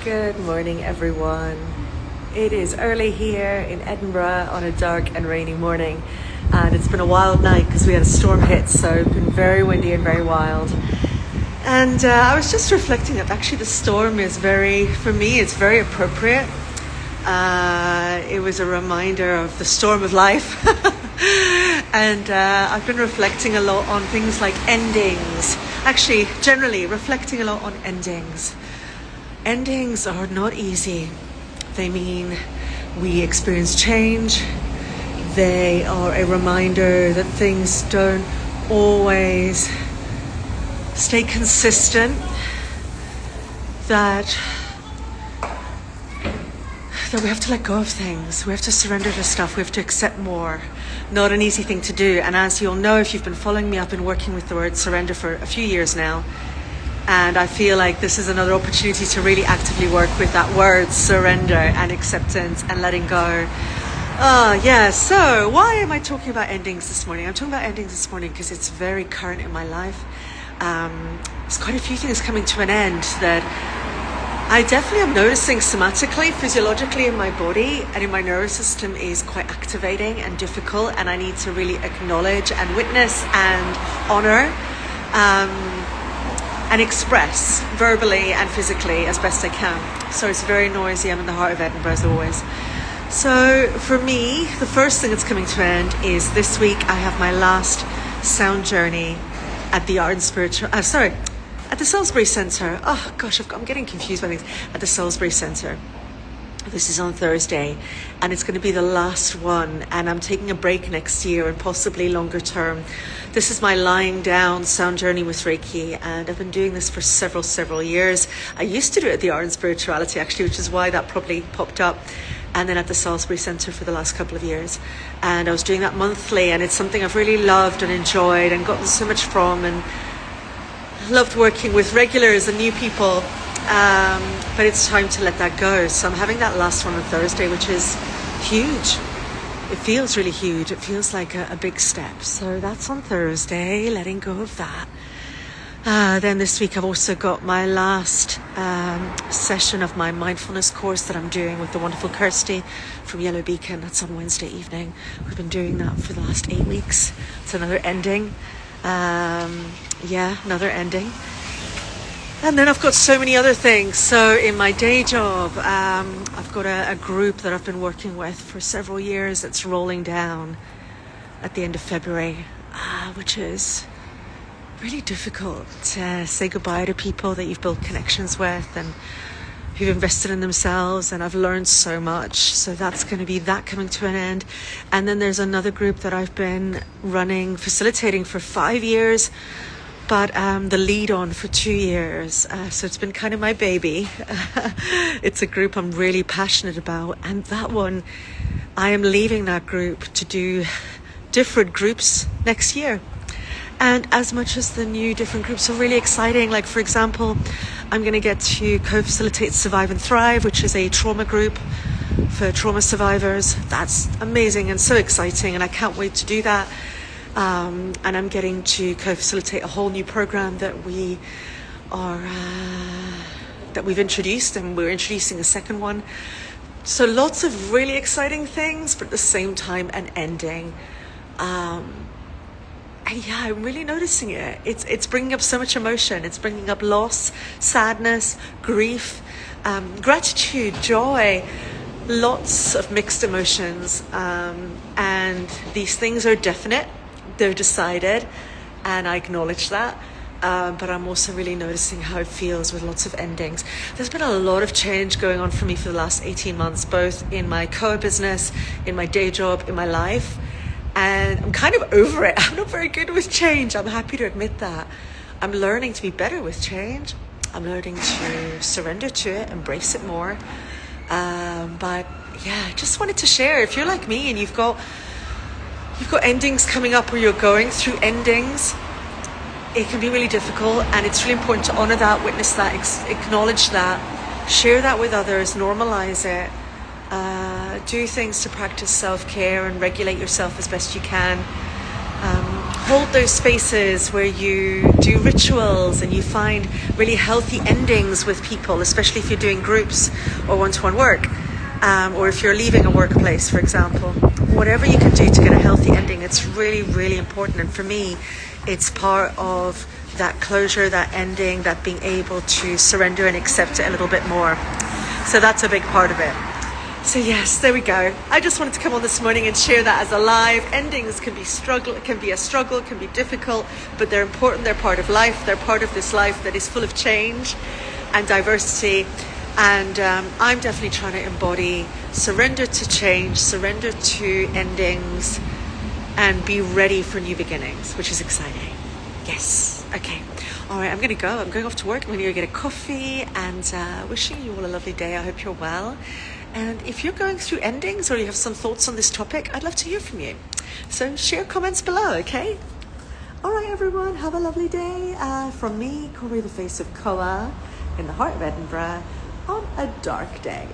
Good morning, everyone. It is early here in Edinburgh on a dark and rainy morning, and it's been a wild night because we had a storm hit, so it's been very windy and very wild. And I was just reflecting that actually the storm is for me, it's very appropriate. It was a reminder of the storm of life. And I've been reflecting a lot on things like endings. Actually, generally reflecting a lot on endings. Endings are not easy. They mean we experience change. They are a reminder that things don't always stay consistent. That we have to let go of things. We have to surrender to stuff. We have to accept more. Not an easy thing to do. And as you'll know, if you've been following me, I've been working with the word surrender for a few years now. And I feel like this is another opportunity to really actively work with that word, surrender and acceptance and letting go. So why am I talking about endings this morning? I'm talking about endings this morning because it's very current in my life. There's quite a few things coming to an end that I definitely am noticing somatically, physiologically in my body and in my nervous system is quite activating and difficult, and I need to really acknowledge and witness and honor and express verbally and physically as best I can. So it's very noisy. I'm in the heart of Edinburgh as always. So for me, the first thing that's coming to an end is this week I have my last sound journey at the Art and Spiritual, at the Salisbury Centre. Oh gosh, I'm getting confused by things. At the Salisbury Centre. This is on Thursday, and it's going to be the last one, and I'm taking a break next year and possibly longer term. This is my lying down sound journey with Reiki, and I've been doing this for several years. I used to do it at the Art and Spirituality actually, which is why that probably popped up, and then at the Salisbury Centre for the last couple of years. And I was doing that monthly, and it's something I've really loved and enjoyed and gotten so much from, and loved working with regulars and new people. But it's time to let that go. So I'm having that last one on Thursday, which is huge. It feels really huge. It feels like a big step. So that's on Thursday, letting go of that. Then this week I've also got my last session of my mindfulness course that I'm doing with the wonderful Kirsty from Yellow Beacon. That's on Wednesday evening. We've been doing that for the last 8 weeks. It's another ending. Another ending. And then I've got so many other things. So in my day job, I've got a group that I've been working with for several years that's rolling down at the end of February, which is really difficult to say goodbye to people that you've built connections with and who've invested in themselves, and I've learned so much. So that's going to be that coming to an end. And then there's another group that I've been facilitating for 5 years, but the lead on for 2 years. So it's been kind of my baby. It's a group I'm really passionate about. And that one, I am leaving that group to do different groups next year. And as much as the new different groups are really exciting, like for example, I'm going to get to co-facilitate Survive and Thrive, which is a trauma group for trauma survivors. That's amazing and so exciting, and I can't wait to do that. And I'm getting to co-facilitate a whole new program that we've introduced, and we're introducing a second one. So lots of really exciting things, but at the same time an ending. And yeah, I'm really noticing it. It's bringing up so much emotion. It's bringing up loss, sadness, grief, gratitude, joy, lots of mixed emotions. And these things are definite. They're decided, and I acknowledge that. But I'm also really noticing how it feels with lots of endings. There's been a lot of change going on for me for the last 18 months, both in my core business, in my day job, in my life. And I'm kind of over it. I'm not very good with change. I'm happy to admit that. I'm learning to be better with change. I'm learning to surrender to it, embrace it more. But yeah, I just wanted to share. If you're like me and you've got endings coming up, or you're going through endings, it can be really difficult, and it's really important to honor that, witness that, acknowledge that, share that with others, normalize it. Do things to practice self-care and regulate yourself as best you can. hold those spaces where you do rituals and you find really healthy endings with people, especially if you're doing groups or one-to-one work, or if you're leaving a workplace, for example. Whatever you can do to get a healthy ending, it's really, really important. And for me, it's part of that closure, that ending, that being able to surrender and accept it a little bit more. So that's a big part of it. So yes, there we go. I just wanted to come on this morning and share that as a live. Endings can be a struggle, can be difficult, but they're important. They're part of life. They're part of this life that is full of change and diversity. And I'm definitely trying to embody surrender to change, surrender to endings, and be ready for new beginnings, which is exciting. Yes. Okay. All right, I'm going to go. I'm going off to work. I'm going to go get a coffee, and wishing you all a lovely day. I hope you're well. And if you're going through endings or you have some thoughts on this topic, I'd love to hear from you. So share comments below, okay? All right, everyone, have a lovely day. From me, Corey, the face of Koa, in the heart of Edinburgh, on a dark day.